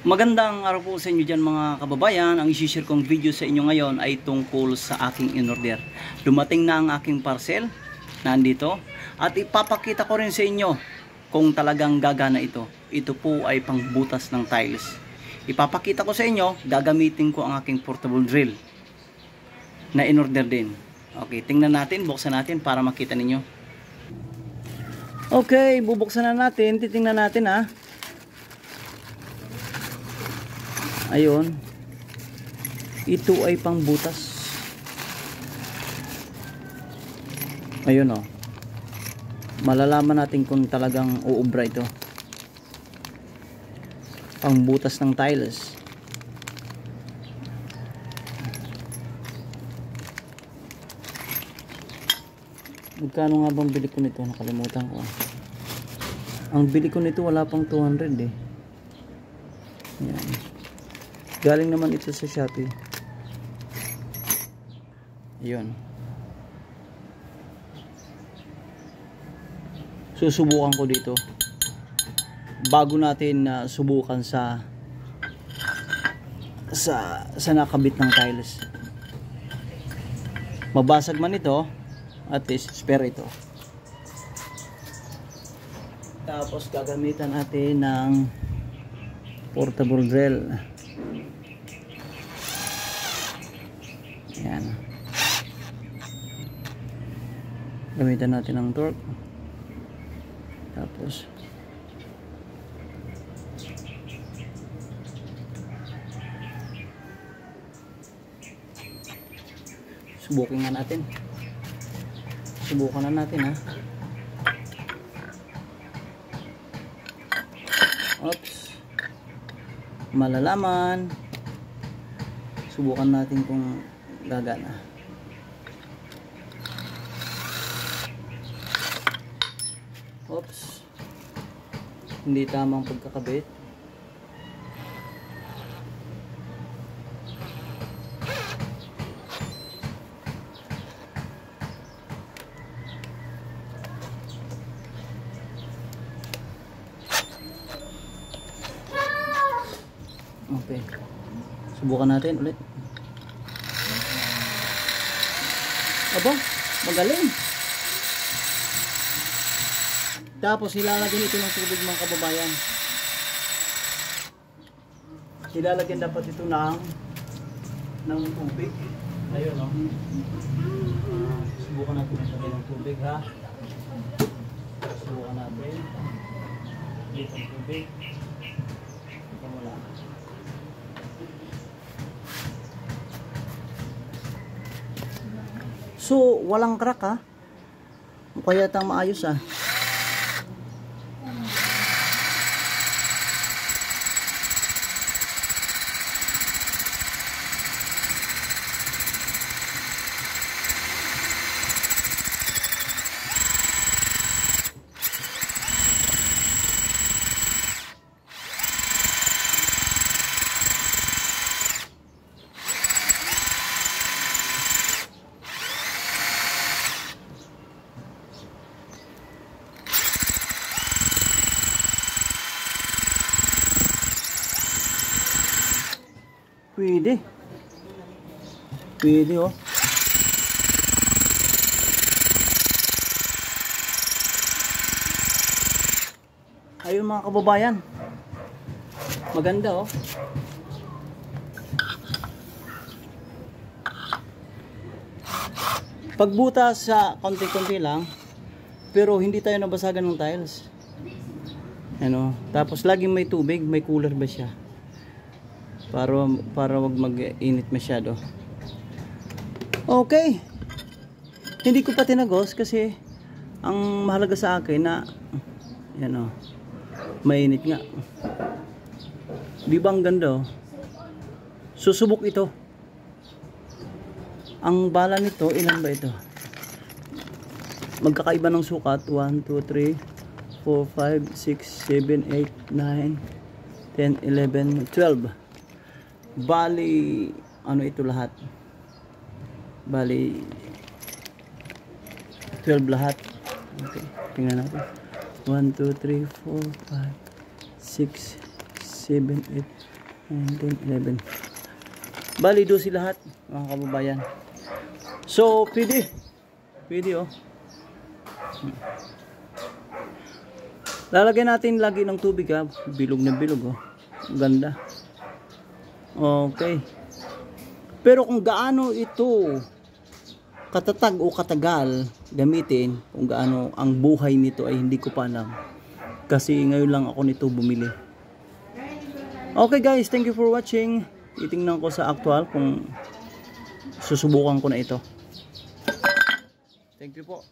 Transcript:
Magandang araw po sa inyo dyan mga kababayan. Ang isi-share kong video sa inyo ngayon ay tungkol sa aking in-order. Dumating na ang aking parcel, nandito. At ipapakita ko rin sa inyo kung talagang gagana ito. Ito po ay pangbutas ng tiles. Ipapakita ko sa inyo, gagamitin ko ang aking portable drill na in-order din. Okay, tingnan natin, buksan natin para makita ninyo. Okay, bubuksan na natin, titingnan natin ha. Ayun, ito ay pangbutas. Ayun o, malalaman natin kung talagang uubra ito. Pangbutas ng tiles. Magkano nga bang bili ko nito? Nakalimutan ko. Ang bili ko nito wala pang 200 eh. Yan. Galing naman ito sa Shopee. Ayun. Susubukan ko dito. Bago natin subukan sa nakabit ng tiles. Mabasag man ito, at least spare ito. Tapos gagamitan natin ng portable drill. Yan. Gamitan natin ng torque. Tapos subukin nga natin. Subukan na natin ha. Oops. Malalaman. Subukan natin kung gagana. Oops. Hindi tamang pagkakabit. Okay. Subukan natin ulit. Aba, magaling. Tapos ilalagyan ito ng tubig mga kababayan. Ilalagyan dapat ito ng tubig. Ayun o. Subukan natin ilagay ng tubig ha. Subukan natin. Dito ang tubig. Ito mula. So, walang crack ha. Kaya tang maayos ha. Pwede. Pwede oh. Ayun mga kababayan. Maganda oh. Pagbutas sa konti-konti lang, pero hindi tayo nabasagan ng tiles. Ano, tapos laging may tubig, may cooler ba siya? Para wag mag-init masyado. Okay. Hindi ko pa tinagos kasi ang mahalaga sa akin na yan oh, mainit nga. Di ba ang ganda oh? Susubok ito. Ang bala nito, ilan ba ito? Magkakaiba ng sukat. 1, 2, 3, 4, 5, 6, 7, 8, 9, 10, 11, 12. Bali, ano ito lahat? Bali 12 lahat. Okay, tingnan natin. 1, 2, 3, 4, 5, 6, 7, 8, 9, 10, 11. Bali, 12 lahat, mga kababayan. So, pwede oh. Lalagyan natin lagi ng tubig ha. Bilog na bilog oh. Ganda. Okay. Pero kung gaano ito katatag o katagal gamitin, kung gaano ang buhay nito ay hindi ko pa alam. Kasi ngayon lang ako nito bumili. Okay guys, thank you for watching. Titingnan ko sa actual kung susubukan ko na ito. Thank you po.